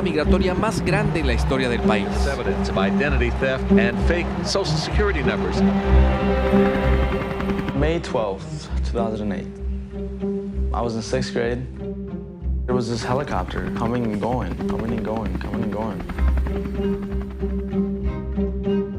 migratoria más grande en la historia del país. Evidence of identity theft and fake social security numbers. May 12th, 2008. I was in 6th grade. There was this helicopter coming and going, coming and going, coming and going.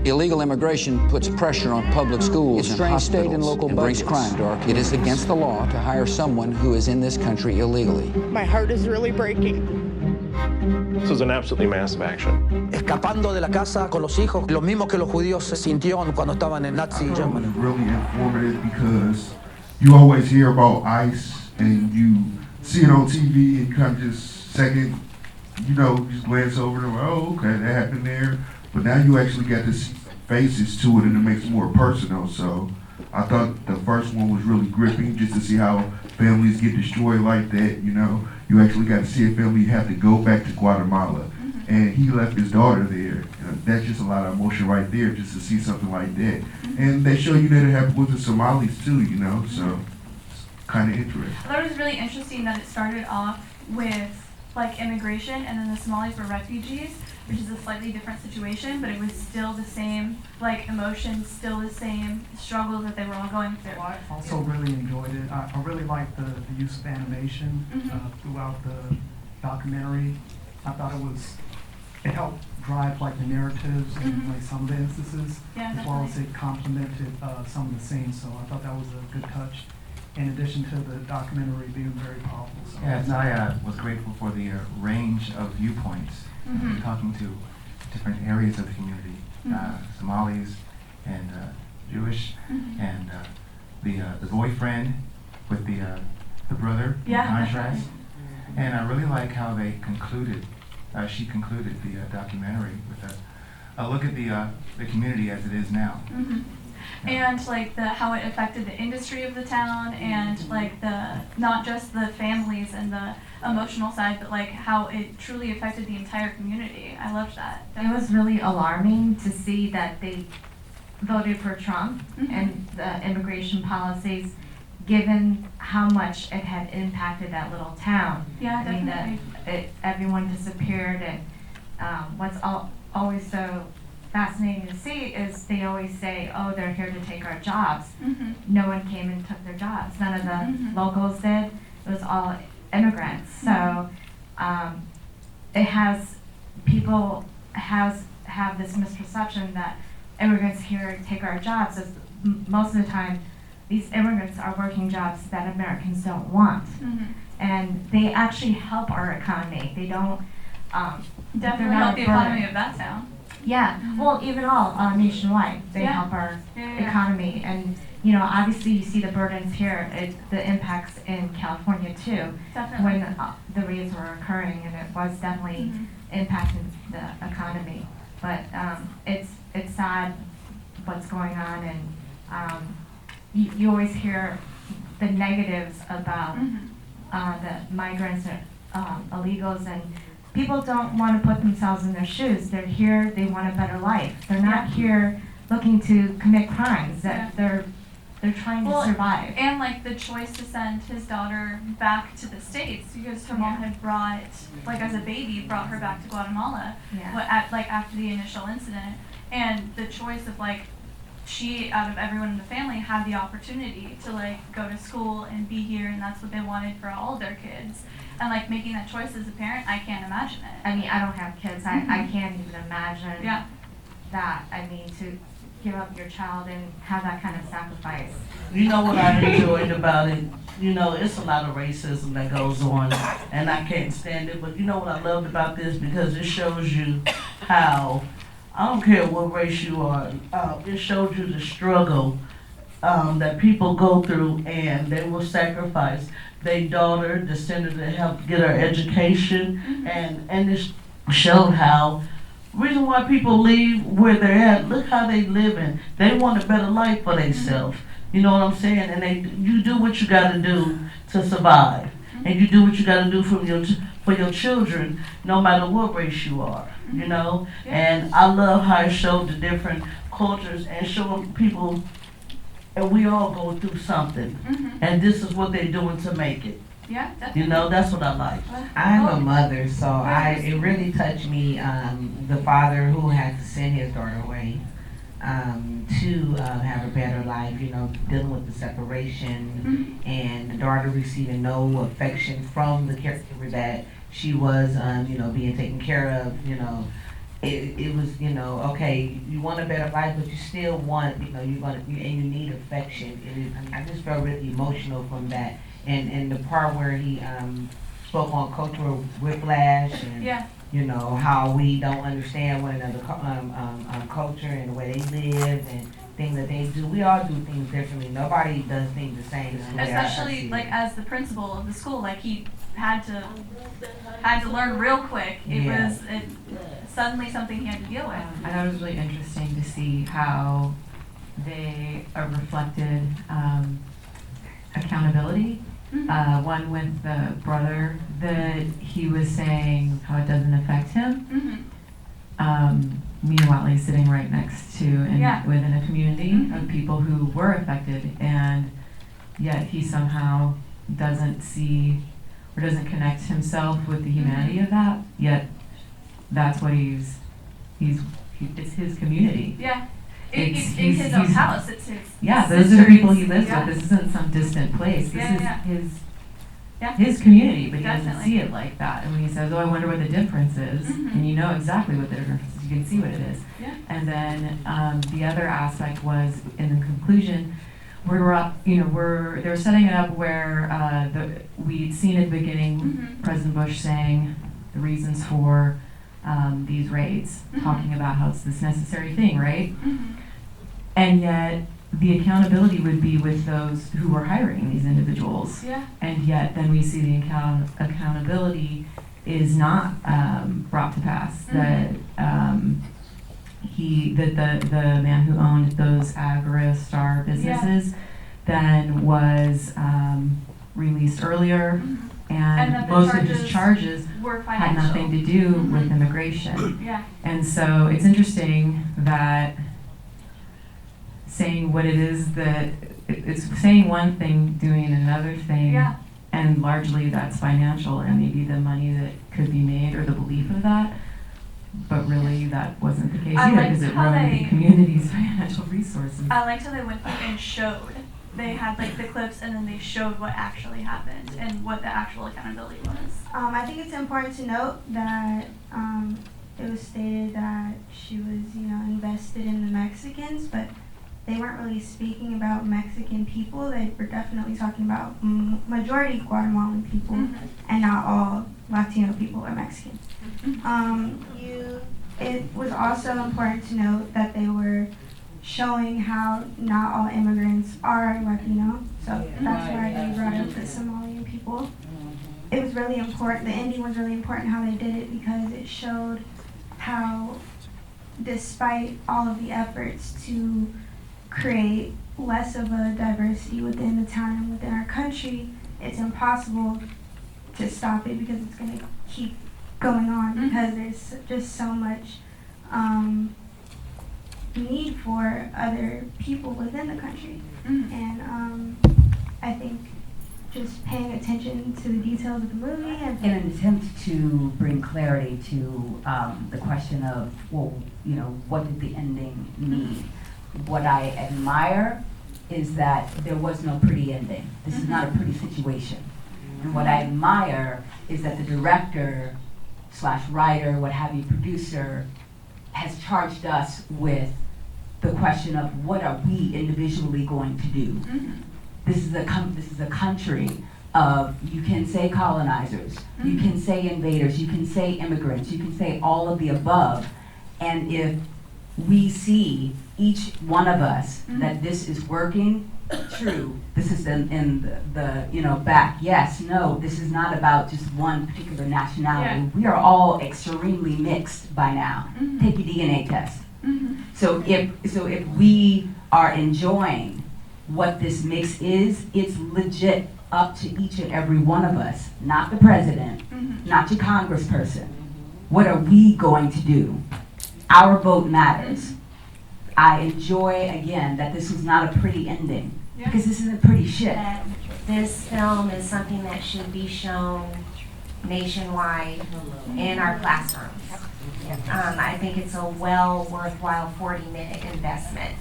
Illegal immigration puts pressure on public schools and hospitals state and local budgets. Brings crime to our communities. It is against the law to hire someone who is in this country illegally. My heart is really breaking. This was an absolutely massive action. Escapando de la casa con los hijos, lo mismo que los judíos se sintieron cuando estaban en Nazi Germany. It was really informative because you always hear about ICE and you see it on TV and you kind of just second, just glance over and oh, okay, that happened there. But now you actually got to see faces to it and it makes it more personal. So I thought the first one was really gripping just to see how families get destroyed like that, You actually got to see a family have to go back to Guatemala. And he left his daughter there. That's just a lot of emotion right there just to see something like that. And they show you that it happened with the Somalis too, so it's kind of interesting. I thought it was really interesting that it started off with immigration and then the Somalis were refugees, which is a slightly different situation, but it was still the same emotions, still the same struggles that they were all going through. Well, I also really enjoyed it. I really liked the use of animation throughout the documentary. I thought it helped drive the narratives in some of the instances, as well as it complemented some of the scenes. So I thought that was a good touch. In addition to the documentary being very powerful. So. Yes, I was grateful for the range of viewpoints, talking to different areas of the community, Somalis and Jewish, and the boyfriend with the brother in contrast. And I really like how they concluded. She concluded the documentary with a look at the community as it is now. And how it affected the industry of the town and the not just the families and the emotional side, but how it truly affected the entire community. I loved that. It was really alarming to see that they voted for Trump and the immigration policies, given how much it had impacted that little town. Yeah, definitely. Everyone disappeared, and what's always so fascinating to see is they always say, oh, they're here to take our jobs. No one came and took their jobs. None of the locals did. It was all immigrants. So people have this misperception that immigrants here take our jobs. Most of the time, these immigrants are working jobs that Americans don't want. And they actually help our economy. They don't definitely help the economy of that town. Yeah, well, even all nationwide, they help our economy, and obviously you see the burdens here, the impacts in California too. Definitely. When the raids were occurring, and it was definitely impacting the economy. But it's sad what's going on, and you always hear the negatives about the migrants and illegals, and people don't want to put themselves in their shoes. They're here, they want a better life. They're not here looking to commit crimes. They're trying to survive. And the choice to send his daughter back to the States because her mom had brought, as a baby, brought her back to Guatemala after the initial incident. And the choice of she, out of everyone in the family, had the opportunity to go to school and be here, and that's what they wanted for all of their kids. And making that choice as a parent, I can't imagine it. I mean, I don't have kids. I can't even imagine that. I mean, to give up your child and have that kind of sacrifice. You know what I enjoyed about it? It's a lot of racism that goes on, and I can't stand it. But you know what I loved about this? Because it shows you how, I don't care what race you are, it shows you the struggle that people go through, and they will sacrifice their daughter, the senator, to help get her education, and it showed how reason why people leave where they're at. Look how they living. They want a better life for themselves. You know what I'm saying? And you do what you got to do to survive, and you do what you got to do for your children, no matter what race you are. And I love how it showed the different cultures and showing people. And we all go through something, and this is what they're doing to make it. Yeah, definitely. You know, that's what I like. I'm a mother, so it really touched me, the father who had to send his daughter away to have a better life, you know, dealing with the separation and the daughter receiving no affection from the caregiver that she was, you know, being taken care of, you know. It was, you know, okay, you want a better life, but you still want, you know, and you need affection. I just felt really emotional from that. And the part where he spoke on cultural whiplash and, you know, how we don't understand one another's culture and the way they live and things that they do. We all do things differently. Nobody does things the same. Especially like as the principal of the school, like he had to learn real quick. It was suddenly something he had to deal with. I thought it was really interesting to see how they reflected accountability. One with the brother, that he was saying how it doesn't affect him. Meanwhile, he's sitting right next to and within a community of people who were affected, and yet he somehow doesn't see or doesn't connect himself with the humanity of that. Yet that's what it's his community. Yeah. In his own house, it's his. Yeah, those are the people he lives with. This isn't some distant place. This is his community, but he doesn't see it like that. And when he says, "Oh, I wonder what the difference is," and you know exactly what the difference is, you can see what it is. Yeah. And then the other aspect was in the conclusion, they're setting it up where we'd seen at the beginning President Bush saying the reasons for these raids, talking about how it's this necessary thing, right? And yet the accountability would be with those who were hiring these individuals. Yeah. And yet then we see the accountability is not brought to pass. That the man who owned those Agristar businesses then was released earlier. And most of his charges had nothing to do with immigration. Yeah. And so it's interesting that saying what it is that it's saying one thing, doing another thing, and largely that's financial and maybe the money that could be made or the belief of that, but really that wasn't the case either because it ruined the community's financial resources. I liked how they went through and showed. They had like the clips and then they showed what actually happened and what the actual accountability was. I think it's important to note that it was stated that she was, you know, invested in the Mexicans, but they weren't really speaking about Mexican people. They were definitely talking about majority Guatemalan people and not all Latino people are Mexican. It was also important to note that they were showing how not all immigrants are Latino, so that's why they brought up the Somalian people. It was really important, the ending was really important how they did it because it showed how despite all of the efforts to create less of a diversity within the town and within our country, it's impossible to stop it because it's going to keep going on because there's just so much need for other people within the country. And I think just paying attention to the details of the movie and in an attempt to bring clarity to the question of, well, you know, what did the ending mean? What I admire is that there was no pretty ending. This is not a pretty situation. And what I admire is that the director / writer, what have you, producer, has charged us with the question of what are we individually going to do. This is a country of, you can say colonizers, you can say invaders, you can say immigrants, you can say all of the above, and if we see each one of us that this is working, true, this is in the you know, back, yes, no, this is not about just one particular nationality. We are all extremely mixed by now. Take your DNA test. So if we are enjoying what this mix is, it's legit up to each and every one of us, not the president, not your congressperson. What are we going to do? Our vote matters. I enjoy, again, that this was not a pretty ending. Yeah. Because this isn't pretty shit. That this film is something that should be shown nationwide in our classrooms. I think it's a worthwhile 40-minute investment.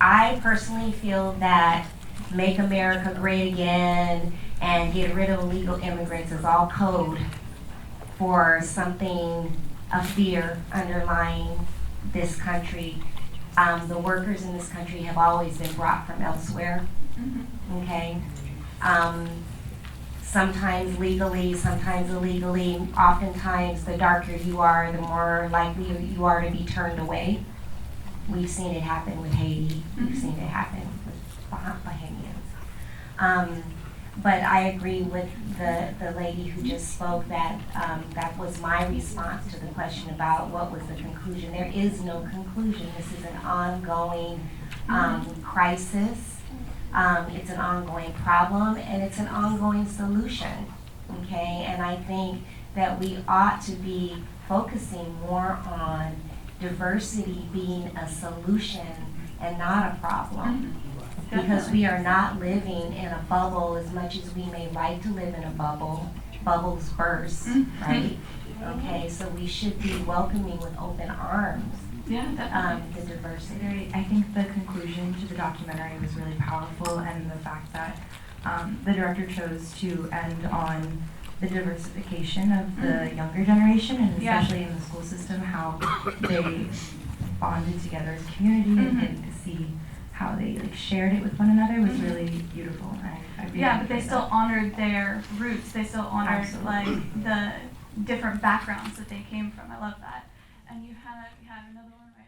I personally feel that Make America Great Again and get rid of illegal immigrants is all code for something, a fear underlying this country. The workers in this country have always been brought from elsewhere, okay? Sometimes legally, sometimes illegally. Oftentimes, the darker you are, the more likely you are to be turned away. We've seen it happen with Haiti. We've seen it happen with Bahamians. But I agree with the lady who just spoke that that was my response to the question about what was the conclusion. There is no conclusion. This is an ongoing crisis. It's an ongoing problem, and it's an ongoing solution, okay? And I think that we ought to be focusing more on diversity being a solution and not a problem. Because we are not living in a bubble as much as we may like to live in a bubble. Bubbles burst, right? Okay, so we should be welcoming with open arms the diversity. I think the conclusion to the documentary was really powerful, and the fact that the director chose to end on the diversification of the younger generation, and especially in the school system, how they bonded together as a community and to see how they shared it with one another was really beautiful. I really but they still honored their roots. They still honored like the different backgrounds that they came from. I love that. And you had another one, right?